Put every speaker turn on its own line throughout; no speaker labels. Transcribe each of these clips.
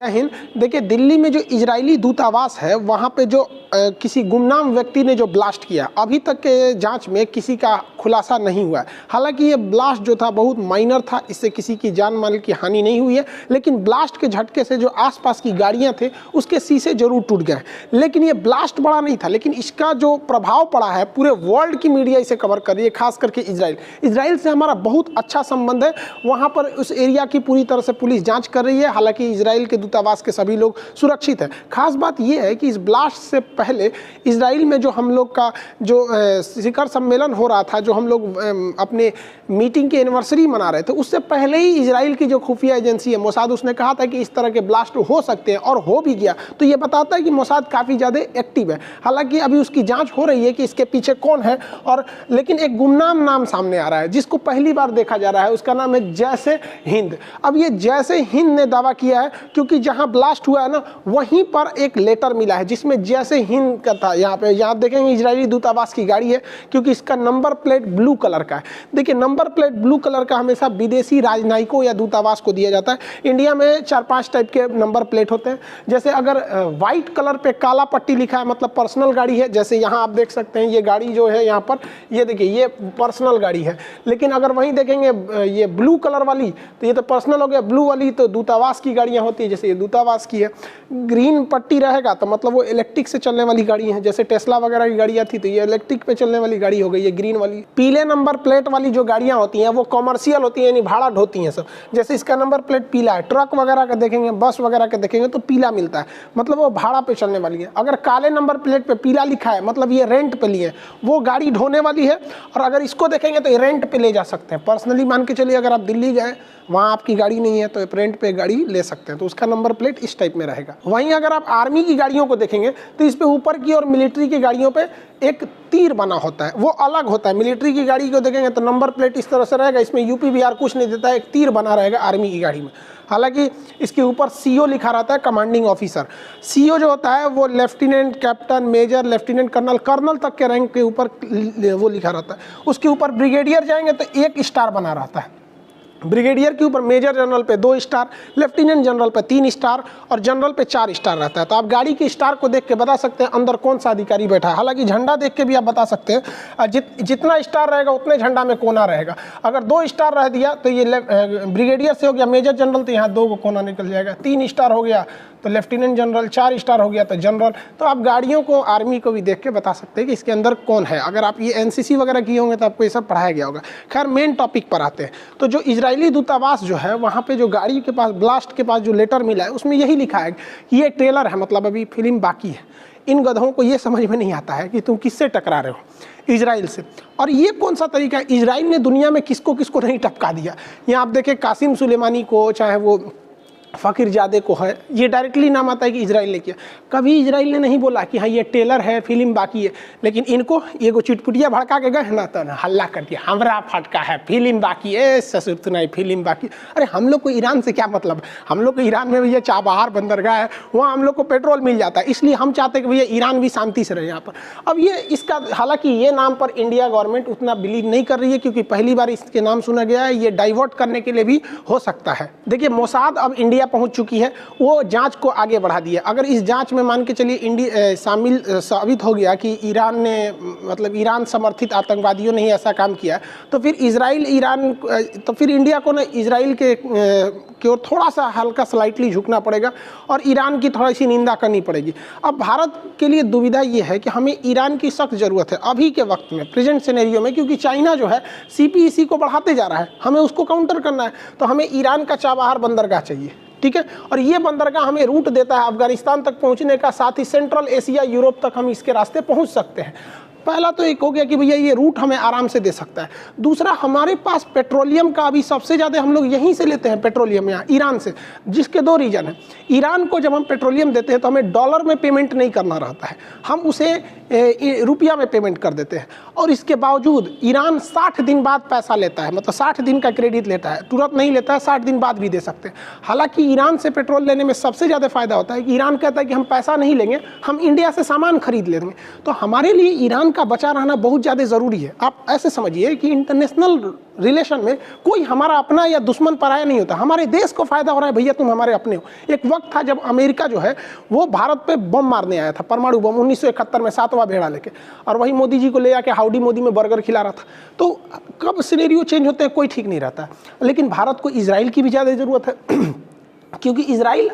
हिंद। देखिए, दिल्ली में जो इजरायली दूतावास है वहाँ पे जो किसी गुमनाम व्यक्ति ने जो ब्लास्ट किया, अभी तक के जांच में किसी का खुलासा नहीं हुआ है। हालांकि ये ब्लास्ट जो था बहुत माइनर था, इससे किसी की जान माल की हानि नहीं हुई है, लेकिन ब्लास्ट के झटके से जो आसपास की गाड़ियां थे उसके शीशे जरूर टूट गए। लेकिन ये ब्लास्ट बड़ा नहीं था, लेकिन इसका जो प्रभाव पड़ा है पूरे वर्ल्ड की मीडिया इसे कवर कर रही है, खास करके इजराइल से हमारा बहुत अच्छा संबंध है। वहाँ पर उस एरिया की पूरी तरह से पुलिस जाँच कर रही है। हालांकि इजराइल के दूतावास के सभी लोग सुरक्षित है। खास बात यह है कि इस ब्लास्ट से पहले इजराइल में जो हम लोग का जो शिखर सम्मेलन हो रहा था, जो हम लोग अपने मीटिंग की एनिवर्सरी मना रहे थे, उससे पहले ही इजराइल की जो खुफिया एजेंसी है मोसाद, उसने कहा था कि इस तरह के ब्लास्ट हो सकते हैं, और हो भी गया। तो ये बताता है कि मोसाद काफ़ी ज़्यादा एक्टिव है। हालांकि अभी उसकी जांच हो रही है कि इसके पीछे कौन है, और लेकिन एक गुमनाम नाम सामने आ रहा है जिसको पहली बार देखा जा रहा है। उसका नाम है जैसे हिंद। अब ये जैसे हिंद ने दावा किया है क्योंकि जहां ब्लास्ट हुआ है ना, वहीं पर एक लेटर मिला है जिसमें जैसे हिंद का था। यहाँ देखेंगे इजरायली दूतावास की गाड़ी है, क्योंकि इसका नंबर प्लेट ब्लू कलर का है। देखिए, नंबर प्लेट ब्लू कलर का हमेशा विदेशी राजनयिकों या दूतावास को दिया जाता है। इंडिया में 4-5 टाइप के नंबर प्लेट होते हैं। जैसे अगर व्हाइट कलर पे काला पट्टी लिखा है मतलब पर्सनल गाड़ी है, जैसे यहाँ आप देख सकते हैं ये गाड़ी जो है यहाँ पर, ये देखिए ये पर्सनल गाड़ी है। लेकिन अगर वहीं देखेंगे ये ब्लू कलर वाली, तो ये तो पर्सनल हो गया, ब्लू वाली तो दूतावास की गाड़ियाँ होती है, जैसे ये दूतावास की है। ग्रीन पट्टी रहेगा तो मतलब वो इलेक्ट्रिक से चलने वाली गाड़ी है, जैसे टेस्ला वगैरह की गाड़ियाँ थी तो ये इलेक्ट्रिक पे चलने वाली गाड़ी हो गई, ये ग्रीन वाली। पीले नंबर प्लेट वाली जो गाड़ियाँ होती हैं वो कॉमर्शियल होती हैं, यानी भाड़ा ढोती हैं सब। जैसे इसका नंबर प्लेट पीला है। ट्रक वगैरह का देखेंगे, बस वगैरह का देखेंगे तो पीला मिलता है, मतलब वो भाड़ा पे चलने वाली है। अगर काले नंबर प्लेट पे पीला लिखा है मतलब ये रेंट पे लिए, वो गाड़ी ढोने वाली है। और अगर इसको देखेंगे तो रेंट पे ले जा सकते हैं। पर्सनली मान के चलिए, अगर आप दिल्ली गए, वहाँ आपकी गाड़ी नहीं है तो रेंट पे गाड़ी ले सकते हैं, तो उसका नंबर प्लेट इस टाइप में रहेगा। वहीं अगर आप आर्मी की गाड़ियों को देखेंगे तो इस पे ऊपर की और मिलिट्री की गाड़ियों पे एक तीर बना होता है, वो अलग होता है। मिलिट्री की गाड़ी को देखेंगे तो नंबर प्लेट इस तरह से रहेगा, इसमें यूपी बिहार कुछ नहीं देता है, एक तीर बना रहेगा आर्मी की गाड़ी में। हालांकि इसके ऊपर सीओ लिखा रहता है, कमांडिंग ऑफिसर। सीओ जो होता है वो lieutenant, captain, major, lieutenant colonel, colonel तक के रैंक के ऊपर वो लिखा रहता है। उसके ऊपर ब्रिगेडियर जाएंगे तो 1 स्टार बना रहता है। ब्रिगेडियर के ऊपर मेजर जनरल पे 2 स्टार, लेफ्टिनेंट जनरल पे 3 स्टार और जनरल पे 4 स्टार रहता है। तो आप गाड़ी के स्टार को देख के बता सकते हैं अंदर कौन सा अधिकारी बैठा है। हालांकि झंडा देख के भी आप बता सकते हैं, जितना स्टार रहेगा उतने झंडा में कोना रहेगा। अगर 2 स्टार रह दिया तो ये ब्रिगेडियर से हो गया मेजर जनरल, तो यहाँ 2 को कोना निकल जाएगा। 3 स्टार हो गया तो लेफ्टिनेंट जनरल, 4 स्टार हो गया तो जनरल। तो आप गाड़ियों को, आर्मी को भी देख के बता सकते हैं कि इसके अंदर कौन है। अगर आप ये एनसीसी वगैरह किए होंगे तो आपको ये सब पढ़ाया गया होगा। खैर, मेन टॉपिक पर आते हैं। तो जो इजरायली दूतावास जो है, वहाँ पे जो गाड़ी के पास, ब्लास्ट के पास जो लेटर मिला है, उसमें यही लिखा है कि ये ट्रेलर है, मतलब अभी फिल्म बाकी है। इन गधों को ये समझ में नहीं आता है कि तुम किससे टकरा रहे हो, इजराइल से। और ये कौन सा तरीका है, इजराइल ने दुनिया में किसको किसको नहीं टपका दिया। यहाँ आप देखें कासिम सुलेमानी को, चाहे वो फ़कीरजादे को है, ये डायरेक्टली नाम आता है कि इजराइल ने किया। कभी इजराइल ने नहीं बोला कि हाँ ये टेलर है, फिल्म बाकी है। लेकिन इनको ये को चिटपुटिया भड़का के गए ना, तो हल्ला कर दिया, हमरा फटका है, फिल्म बाकी है, ससुर तुनाई फिल्म बाकी। अरे हम लोग को ईरान से क्या मतलब, हम लोग को ईरान में भैया चाबहार बंदरगाह है, वहाँ हम लोग को पेट्रोल मिल जाता है, इसलिए हम चाहते हैं कि भैया ईरान भी शांति से रहे यहाँ पर। अब ये इसका, हालांकि ये नाम पर इंडिया गवर्नमेंट उतना बिलीव नहीं कर रही है, क्योंकि पहली बार इसके नाम सुना गया है। ये डाइवर्ट करने के लिए भी हो सकता है। देखिए, मोसाद अब इंडिया पहुंच चुकी है, वो जांच को आगे बढ़ा दिया। अगर इस जांच में मान के चलिए इंडिया साबित हो गया कि ईरान ने, मतलब ईरान समर्थित आतंकवादियों ने ही ऐसा काम किया, तो फिर तो फिर इंडिया को ना इजराइल की ओर थोड़ा सा हल्का स्लाइटली झुकना पड़ेगा और ईरान की थोड़ी सी निंदा करनी पड़ेगी। अब भारत के लिए दुविधा ये है कि हमें ईरान की सख्त ज़रूरत है अभी के वक्त में, प्रेजेंट सिनेरियो में, क्योंकि चाइना जो है CPEC को बढ़ाते जा रहा है, हमें उसको काउंटर करना है। तो हमें ईरान का चाबहार बंदरगाह चाहिए, ठीक है। और ये बंदरगाह हमें रूट देता है अफगानिस्तान तक पहुंचने का, साथ ही सेंट्रल एशिया, यूरोप तक हम इसके रास्ते पहुंच सकते हैं। पहला तो एक हो गया कि भैया ये रूट हमें आराम से दे सकता है। दूसरा, हमारे पास पेट्रोलियम का अभी सबसे ज़्यादा हम लोग यहीं से लेते हैं पेट्रोलियम, यहाँ ईरान से, जिसके 2 रीज़न है। ईरान को जब हम पेट्रोलियम देते हैं तो हमें डॉलर में पेमेंट नहीं करना रहता है, हम उसे रुपया में पेमेंट कर देते हैं। और इसके बावजूद ईरान 60 दिन बाद पैसा लेता है, मतलब 60 दिन का क्रेडिट लेता है, तुरंत नहीं लेता है, 60 दिन बाद भी दे सकते हैं। हालांकि ईरान से पेट्रोल लेने में सबसे ज़्यादा फायदा होता है कि ईरान कहता है कि हम पैसा नहीं लेंगे, हम इंडिया से सामान खरीद लेंगे। तो हमारे लिए ईरान का बचा रहना बहुत ज़्यादा ज़रूरी है। आप ऐसे समझिए कि इंटरनेशनल रिलेशन में कोई हमारा अपना या दुश्मन पराया नहीं होता। हमारे देश को फायदा हो रहा है, भैया तुम हमारे अपने हो। एक वक्त था जब अमेरिका जो है वो भारत पे बम मारने आया था, परमाणु बम 1971 में 7वां भेड़ा लेके, और वही मोदी जी को ले आके हाउडी मोदी में बर्गर खिला रहा था। तो कब सिनेरियो चेंज होते हैं कोई ठीक नहीं रहता। लेकिन भारत को इजराइल की भी ज़्यादा ज़रूरत है क्योंकि इजराइल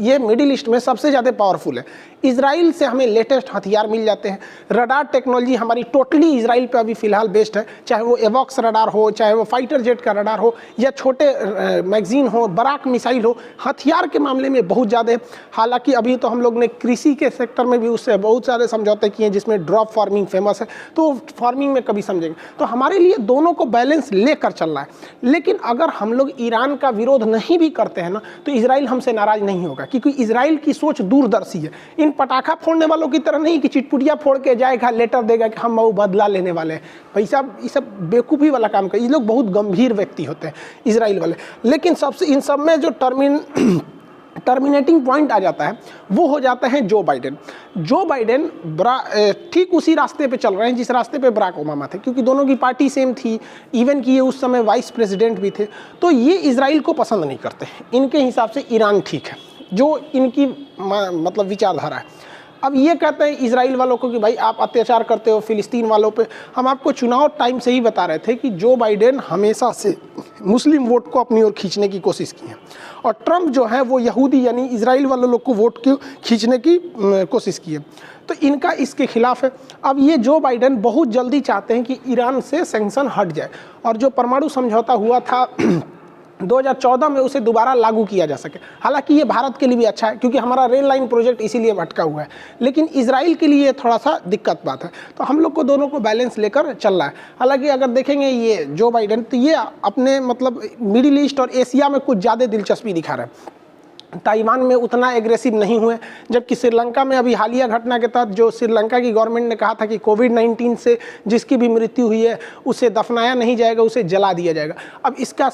ये मिडिल ईस्ट में सबसे ज़्यादा पावरफुल है। इजराइल से हमें लेटेस्ट हथियार मिल जाते हैं। रडार टेक्नोलॉजी हमारी टोटली इजराइल पे अभी फ़िलहाल बेस्ड है, चाहे वो एवॉक्स रडार हो, चाहे वो फाइटर जेट का रडार हो, या छोटे मैगजीन हो, बराक मिसाइल हो, हथियार के मामले में बहुत ज़्यादा। हालांकि अभी तो हम लोग ने कृषि के सेक्टर में भी उससे बहुत सारे समझौते किए हैं, जिसमें ड्रॉप फार्मिंग फेमस है, तो फार्मिंग में कभी समझेंगे। तो हमारे लिए दोनों को बैलेंस लेकर चलना है। लेकिन अगर हम लोग ईरान का विरोध नहीं भी करते हैं ना, तो इजराइल हमसे नाराज़ नहीं होगा, क्योंकि इजराइल की सोच दूरदर्शी है। इन पटाखा फोड़ने वालों की तरह नहीं कि चिटपुटिया फोड़ के जाएगा, लेटर देगा कि हम वो बदला लेने वाले हैं। भाई साहब, ये सब बेवकूफ़ी वाला काम कर, ये लोग बहुत गंभीर व्यक्ति होते हैं इजराइल वाले। लेकिन सबसे इन सब में जो टर्मिनेटिंग पॉइंट आ जाता है वो हो जाता है जो बाइडेन। जो बाइडेन ठीक उसी रास्ते पे चल रहे हैं जिस रास्ते पे बराक ओबामा थे, क्योंकि दोनों की पार्टी सेम थी, इवन कि ये उस समय वाइस प्रेसिडेंट भी थे। तो ये इजराइल को पसंद नहीं करते, इनके हिसाब से ईरान ठीक है, जो इनकी मतलब विचारधारा है। अब ये कहते हैं इजराइल वालों को कि भाई आप अत्याचार करते हो फिलिस्तीन वालों पे। हम आपको चुनाव टाइम से ही बता रहे थे कि जो बाइडेन हमेशा से मुस्लिम वोट को अपनी ओर खींचने की कोशिश की है, और ट्रंप जो है वो यहूदी यानी इजराइल वाले लोग को वोट को खींचने की कोशिश की है। तो इनका इसके खिलाफ है। अब ये जो बाइडेन बहुत जल्दी चाहते हैं कि ईरान से सैंक्शन हट जाए, और जो परमाणु समझौता हुआ था 2014 में उसे दोबारा लागू किया जा सके। हालांकि ये भारत के लिए भी अच्छा है, क्योंकि हमारा रेल लाइन प्रोजेक्ट इसीलिए भटका हुआ है। लेकिन इजराइल के लिए थोड़ा सा दिक्कत बात है। तो हम लोग को दोनों को बैलेंस लेकर चलना है। हालांकि अगर देखेंगे ये जो बाइडेन, तो ये अपने मतलब मिडिल ईस्ट और एशिया में कुछ ज़्यादा दिलचस्पी दिखा रहे हैं। ताइवान में उतना एग्रेसिव नहीं हुए, जबकि श्रीलंका में अभी हालिया घटना के तहत जो श्रीलंका की गवर्नमेंट ने कहा था कि कोविड-19 से जिसकी भी मृत्यु हुई है उसे दफनाया नहीं जाएगा, उसे जला दिया जाएगा। अब इसका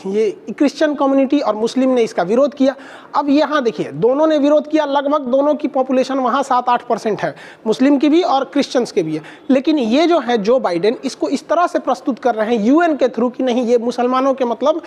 ये क्रिश्चियन कम्युनिटी और मुस्लिम ने इसका विरोध किया। अब यहाँ देखिए, दोनों ने विरोध किया, लगभग दोनों की पॉपुलेशन वहाँ 7-8% है, मुस्लिम की भी और क्रिश्चियंस के भी है। लेकिन ये जो है जो बाइडेन इसको इस तरह से प्रस्तुत कर रहे हैं यूएन के थ्रू कि नहीं, ये मुसलमानों के मतलब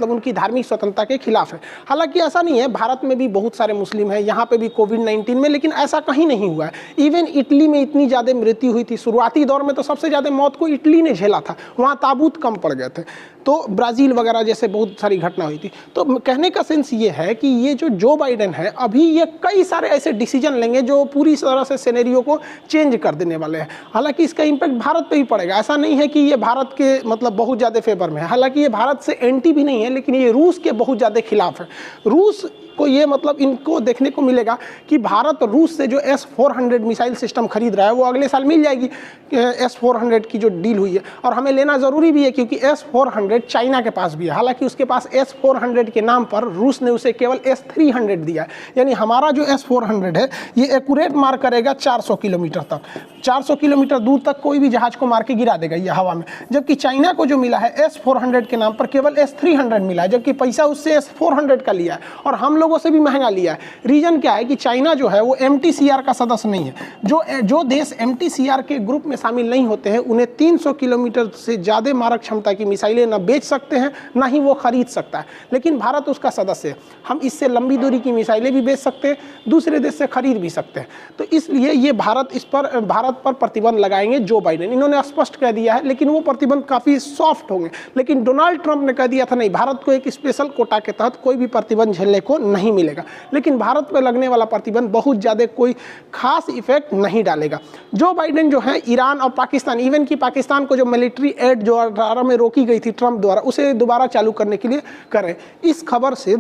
उनकी धार्मिक स्वतंत्रता के खिलाफ है। हालांकि ऐसा नहीं है, भारत में भी बहुत सारे मुस्लिम हैं, यहाँ पे भी कोविड-19 में, लेकिन ऐसा कहीं नहीं हुआ है। इवन इटली में इतनी ज़्यादा मृत्यु हुई थी, शुरुआती दौर में तो सबसे ज़्यादा मौत को इटली ने झेला था, वहाँ ताबूत कम पड़ गए थे। तो ब्राज़ील वगैरह जैसे बहुत सारी घटना हुई थी। तो कहने का सेंस ये है कि ये जो बाइडेन है अभी ये कई सारे ऐसे डिसीजन लेंगे जो पूरी तरह से सिनेरियो को चेंज कर देने वाले हैं। हालांकि इसका इम्पैक्ट भारत पे ही पड़ेगा। ऐसा नहीं है कि ये भारत के मतलब बहुत ज़्यादा फेवर में है, हालांकि ये भारत से एंटी भी नहीं है, लेकिन ये रूस के बहुत ज़्यादा खिलाफ है। रूस को ये मतलब इनको देखने को मिलेगा कि भारत रूस से जो S-400 मिसाइल सिस्टम खरीद रहा है वो अगले साल मिल जाएगी। S-400 की जो डील हुई है, और हमें लेना ज़रूरी भी है, क्योंकि S-400 चाइना के पास भी है। हालांकि उसके पास S-400 के नाम पर रूस ने उसे केवल S-300 दिया है। यानी हमारा जो S-400 है ये एक्यूरेट मार करेगा 400 किलोमीटर तक, 400 किलोमीटर दूर तक कोई भी जहाज को मार के गिरा देगा ये हवा में। जबकि चाइना को जो मिला है S-400 के नाम पर केवल S-300 मिला है, जबकि पैसा उससे S-400 का लिया है और हम लोगों से भी महंगा लिया है। रीजन क्या है कि चाइना जो है वो MTCR का सदस्य नहीं है। जो देश MTCR के ग्रुप में शामिल नहीं होते हैं उन्हें 300 किलोमीटर से ज़्यादा मारक क्षमता की मिसाइलें न बेच सकते हैं, ना ही वो खरीद सकता है। लेकिन भारत उसका सदस्य है, हम इससे लंबी दूरी की मिसाइलें भी बेच सकते हैं, दूसरे देश से खरीद भी सकते हैं। तो इसलिए ये भारत पर प्रतिबंध लगाएंगे जो बाइडेन, इन्होंने स्पष्ट कह दिया है। लेकिन वो प्रतिबंध काफ़ी सॉफ्ट होंगे। लेकिन डोनाल्ड ट्रंप ने कह दिया था नहीं, भारत को एक स्पेशल कोटा के तहत कोई भी प्रतिबंध झेलने को नहीं मिलेगा। लेकिन भारत पर लगने वाला प्रतिबंध बहुत ज़्यादा कोई खास इफेक्ट नहीं डालेगा। जो बाइडेन जो है ईरान और पाकिस्तान, इवन कि पाकिस्तान को जो मिलिट्री एड जो 2018 में रोकी गई थी ट्रंप द्वारा, उसे दोबारा चालू करने के लिए करें। इस खबर से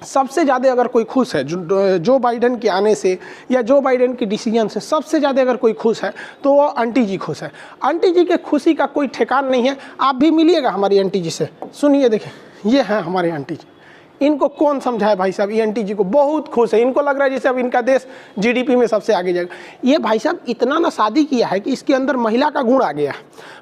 सबसे ज़्यादा अगर कोई खुश है जो बाइडेन के आने से या जो बाइडेन के डिसीजन से सबसे ज़्यादा अगर कोई खुश है तो वो आंटी जी खुश है। आंटी जी के खुशी का कोई ठिकान नहीं है। आप भी मिलिएगा हमारी आंटी जी से। सुनिए, देखिए, ये है हमारी आंटी जी। इनको कौन समझाए भाई साहब, ये आंटी जी को बहुत खुश है। इनको लग रहा है जैसे अब इनका देश GDP में सबसे आगे जाएगा। ये भाई साहब इतना ना शादी किया है कि इसके अंदर महिला का गुण आ गया।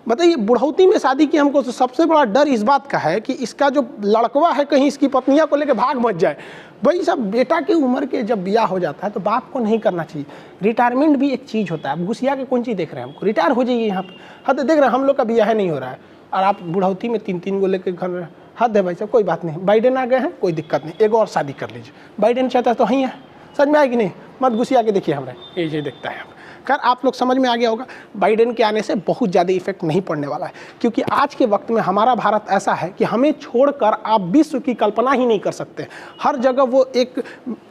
बताइए, बुढ़ौती में शादी की हमको सबसे बड़ा डर इस बात का है कि इसका जो लड़कवा है कहीं इसकी पत्नियां को लेकर भाग मत जाए। भाई सब बेटा की उम्र के जब ब्याह हो जाता है तो बाप को नहीं करना चाहिए। रिटायरमेंट भी एक चीज़ होता है। अब घुसिया के कौन चीज़ देख रहे हैं हमको, रिटायर हो जाइए यहाँ पे। हद देख रहे हैं हम लोग का ब्याह नहीं हो रहा है और आप बुढ़ौती में 3-3 को लेकर घर में। हद है भाई साहब, कोई बात नहीं, बाइडेन आ गए हैं, कोई दिक्कत नहीं, एक और शादी कर लीजिए। बाइडेन चाहता है तो ही है, समझ में आएगी नहीं, मत घुसिया के देखिए हमारे ये देखता है। खैर आप लोग समझ में आ गया होगा, बाइडेन के आने से बहुत ज़्यादा इफेक्ट नहीं पड़ने वाला है, क्योंकि आज के वक्त में हमारा भारत ऐसा है कि हमें छोड़कर आप विश्व की कल्पना ही नहीं कर सकते। हर जगह वो एक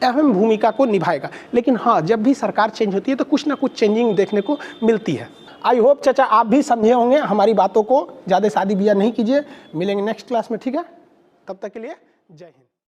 अहम भूमिका को निभाएगा। लेकिन हाँ, जब भी सरकार चेंज होती है तो कुछ ना कुछ चेंजिंग देखने को मिलती है। आई होप चाचा आप भी समझे होंगे हमारी बातों को। ज़्यादा शादी ब्याह नहीं कीजिए। मिलेंगे नेक्स्ट क्लास में, ठीक है? तब तक के लिए जय हिंद।